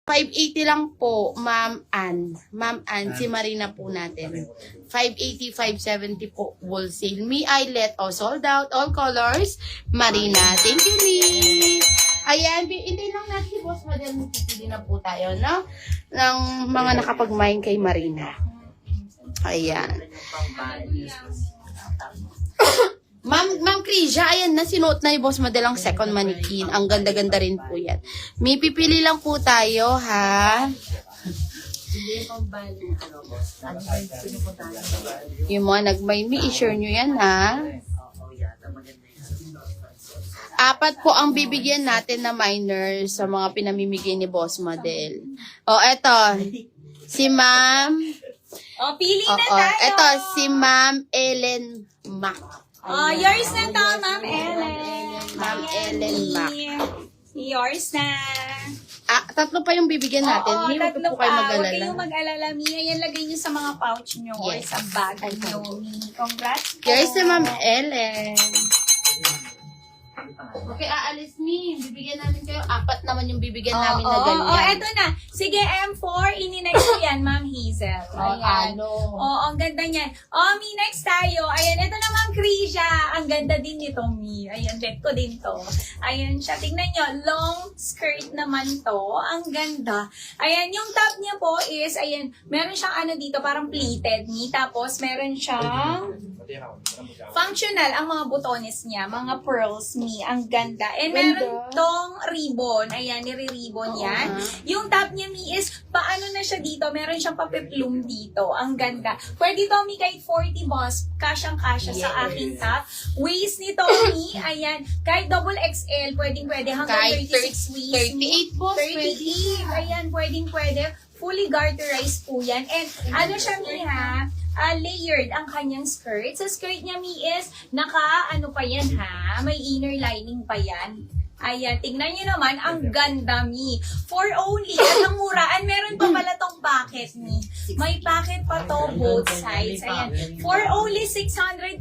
580 lang po, Ma'am Ann. Ma'am Ann, si Marina po natin. 580, 570 po, wholesale. Me, Eyelet, sold out, all colors. Marina, thank you, Me. Ayan, hindi lang natin si Boss Madel, pipili na po tayo, no? Ng mga nakapagmain kay Marina. Ayan. Ma'am Krisha, ayan na, sinuot na ni Boss Madel ang second mannequin. Ang ganda-ganda rin po yan. May pipili lang po tayo, ha? Yung mga nag-may, i-share nyo yan, ha? 4 po ang bibigyan natin na minor sa mga pinamimigay ni Boss Madel. Eto. Si Ma'am. Pili na tayo. Eto, si Ma'am Ellen Mac. Yours na to, Ma'am Ellen. Ma'am Ellen Mac. Yours na. 3 pa yung bibigyan natin. Hindi mo po kayo mag-alala. Huwag kayong mag-alala, Mia. Yan, lagay nyo sa mga pouch nyo or Yes. sa bag nyo. Congrats po. Here's si Ma'am Ellen. Okay, aalis Mi. Bibigyan namin kayo. 4 naman yung bibigyan namin na ganyan. Eto na. Sige, M4. Ini-next ko yan, Ma'am Hazel. Ayan. Ang ganda niyan. Mi, next tayo. Ayan, ito na, Ma'am Krisha. Ang ganda din nito, Mi. Ayan, bet ko din to. Ayan siya. Tingnan nyo. Long skirt naman to. Ang ganda. Ayan, yung top niya po is, ayan, meron siyang dito, parang pleated, Mi. Tapos, meron siyang functional ang mga butones niya, mga pearls, Mi. Ang ganda. And meron tong ribbon. Ayan, nire-ribbon yan. Yung top niya, Mi, is paano na siya dito? Meron siyang papiplum dito. Ang ganda. Pwede to, Mi, kahit 40 boss. Kasyang-kasya sa aking top. Waist nito, Mi, ayan. Kahit double XL, pwedeng-pwede. Hanggang 36 waist, Mi. 38 boss. 38. Ayan, pwedeng-pwede. Fully garterized po yan. And ano siya, Mi, ha? Layered ang kanyang skirt. Sa skirt niya, Mi, is pa yan, ha? May inner lining pa yan. Ayan, tingnan nyo naman, ang ganda, Mi. For only, at ang muraan, meron pa pala tong packet, Mi. May packet pa to, both sides. Ayan, for only 680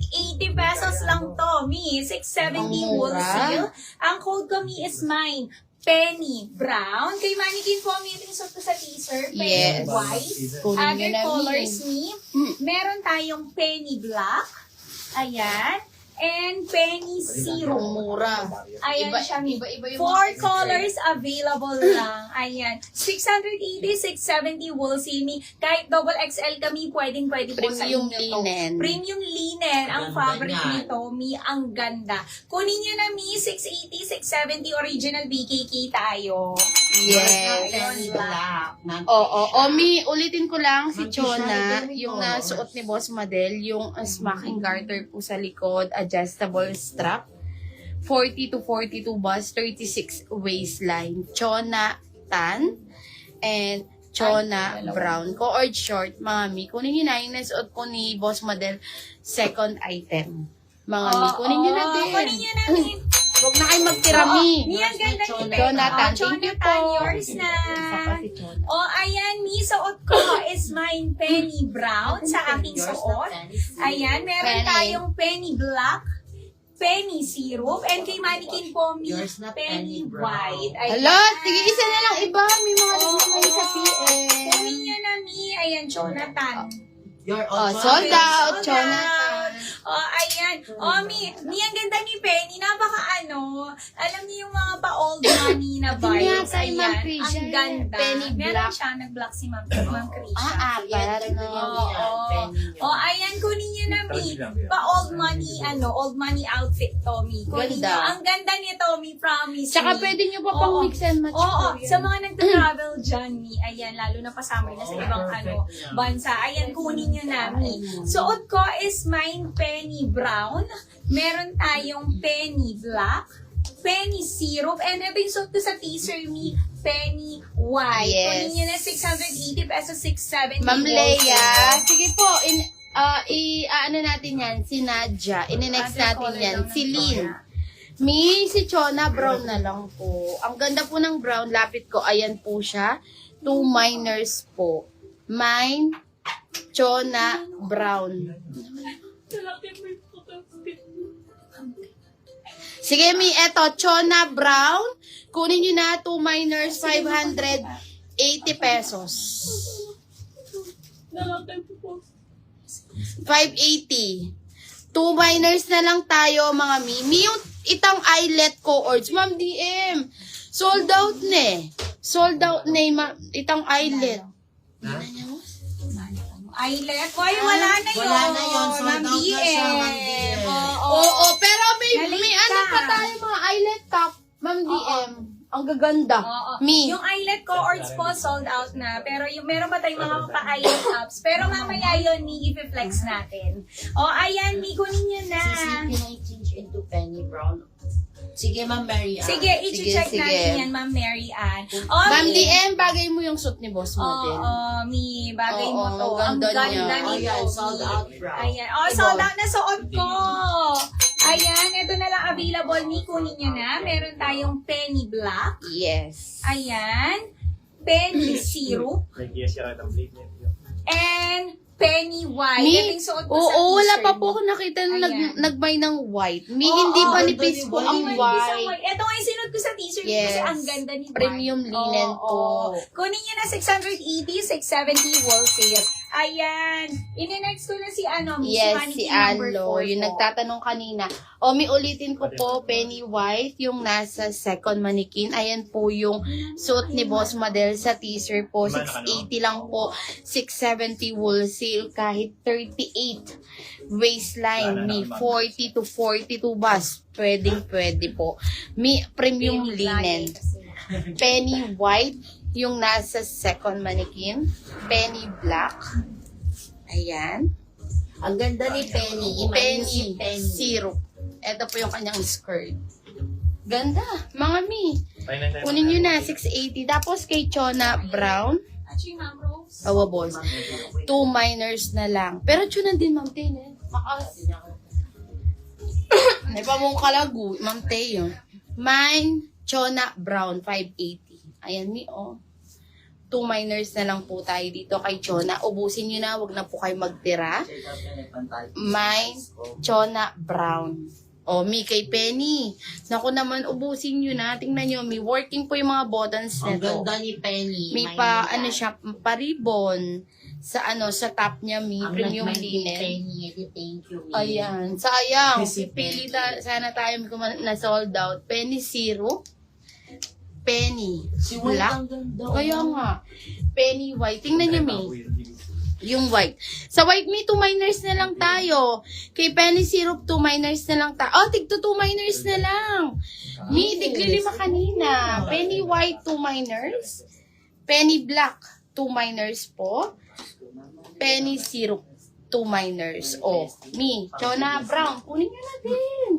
pesos lang to, Mi. 670 wholesale. Ang code ko, Mi, is mine. Penny brown. Kay Mannequin po, may ito suot ko sa teaser. Penny Yes. white. Kunin Other nyo na, colors, Mi. Meron tayong penny black. Ayan. And penny zero. Mura. Ayan siya, Mi. Iba yung 4 colors available lang. Ayan. 680, 670 wholesale, Mi. Kahit double XL kami, pwede po sa Premium inyo to. linen. Premium linen. Ang fabric nito, Mi. Ang ganda. Kunin nyo na, Mi. 680, 670 original BKK tayo. Yes. Mi, ulitin ko lang si Chona, yung nasuot ni Boss Madel, yung smacking garter po sa likod, adjustable strap, 40 to 42 bust, 36 waistline, Chona tan, and Chona brown. Cord short, mga Mi. Kunin nyo na yung nasuot po ni Boss Madel, second item. Mga Mi, kunin nyo na din. Kunin nyo na, Mi. Huwag na kayo magtirami. Mi, ang ganda ni Penny. Jonathan, thank you po. Yours na. Ayan, Mi, suot ko is mine penny brown sa aking suot. Ayan, meron tayong penny black, penny syrup, and kay Mannequin po, Mi, penny white. Ayan. Hala, sige, isa na lang iba. May mga rin sa PM. Kunin nyo na, Mi. Ayan, Jonathan. Sold out, Jonathan. Ayan. Mi, ang ganda ni Penny. Alam niyo yung mga pa-old money na vibes. Kay Ma'am Ayan. Krisha, Ang ganda. Penny Meron black. siya, nag-black si Ma'am Krisha. Ayan, kunin niyo na, Mi. Pa-old money, old money outfit to, Mi. Kunin niyo. Ganda. Ang ganda nito, Mi, promise. Tsaka Mi. pwede nyo pa pang mix and match Oo, po yan. sa mga nagta-travel dyan, Mi, ayan, lalo na pa-summer na sa ibang bansa, ayan, kunin nyo na, Mi. Suot ko is mine penny brown, meron tayong penny black, penny syrup, and ito yung suot ko sa teaser, Mi, penny white. Yes. Kunin nyo na 680 pesos, 670. Ma'am Leia, sige po, ano natin yan, si Nadia, ini-next natin yan, si Lynn. Mi, si Chona, brown na lang po. Ang ganda po ng brown, lapit ko, ayan po siya. 2 minors po. Mine, Chona, brown. Sige, Mi, eto, Chona Brown. Kunin nyo na, 2 minors, 500. 80 pesos. 580. 2 minors na lang tayo, mga Mi. Yung itang eyelet cohorts. Ma'am DM. Sold out na eh. Sold out na eh, itang eyelet. Ha? Eyelet. Hoy, wala na yun. Wala na yun. Sold Ma'am out na siya, Ma'am DM. DM. Oo, pero may Nalate ano ka. pa tayo mga eyelet top. Ma'am DM. Ang gaganda. Oo. Mi. Yung eyelet cohorts po sold out na. Pero yung meron pa tayong mga pa-eyelet tops. Pero mamaya yun, ni i-flex natin. O, ayan, Mi, kunin nyo na. Sisipin na i-change into penny brown. Sige, Ma'am Mary Ann. Sige, i-check sige. natin yan, Ma'am Mary Ann. O, Ma'am Mi. DM, bagay mo yung suit ni Boss Oo, Model. Mi, bagay mo Oo, to. ang Ang ganda ganda niya. Oh, nito. yan. Sold Mi. out brown. Ayan. Oh, sold out na suot ko. Ayan, ito na lang available. Mi, kunin nyo na. Meron tayong penny black. Yes. Ayan. Penny syrup. Nag-iasya ka ng blade niya. And penny white. Mi, Ito yung suot ko sa oo, wala t-shirt pa mo. po ako nakita na Ayan. nagbuy ng white. Mi, Oo, hindi pa oo, nipis ganda po yung ang Ay, white. Ito nga yung sinot ko sa t-shirt Yes. kasi ang ganda ni white. Premium linen Oo, to. oo. Kunin nyo na 680, 670 wholesale. Ayan. Ini-next ko na si Mi, Yes, mannequin si number Anlo, 4 yung po. nagtatanong kanina. O, may ulitin ko po, penny white, yung nasa second mannequin. Ayan po yung suit ni Boss Model sa teaser po. 680 lang po, 670 wholesale, kahit 38 waistline, may 40 to 42 bus. Pwede po. May premium Penny linen. black kasi. Penny white, yung nasa second mannequin. Penny black. Ayan. Ang ganda ni Penny. Imagine si Penny Penny. syrup. Ito po yung kanyang skirt. Ganda. Mga Mi. Kunin nyo na, 680. Tapos kay Chona Brown, At yung Ma'am Rose. awa boss, 2 minors na lang. Pero Chona din, Ma'am Tay, eh. Makas. May pamong kalagu, Ma'am Tay, yun. Mine, Chona Brown, 580. Ayan, Mi, oh. 2 minors na lang po tayo dito kay Chona. Ubusin nyo na, wag na po kayo magtira. Mine, Chona Brown. O, Mi, kay Penny. Naku naman, ubusin nyo na. Tingnan nyo, Mi, working po yung mga buttons Ang nito. ganda ni Penny. May pa, ano siya, pa-ribbon. Sa top niya, Mi, premium linen. Penny. Thank you, Mi. Ayan, sayang. Si Pili sana tayo na sold out. Penny syrup. Penny Si White black. ang ganda. Kaya nga. Penny white. Tingnan niyo, Mi. Yung white. Sa white, Mi, 2 minors na lang tayo. Kay Penny syrup, 2 minors na lang tayo. Oh, tigto 2 minors na lang. Mi, tigli 5 kanina. Penny white, 2 minors. Penny black, 2 minors po. Penny syrup, 2 minors. Oh, Mi, Chona Brown, kunin nyo na din.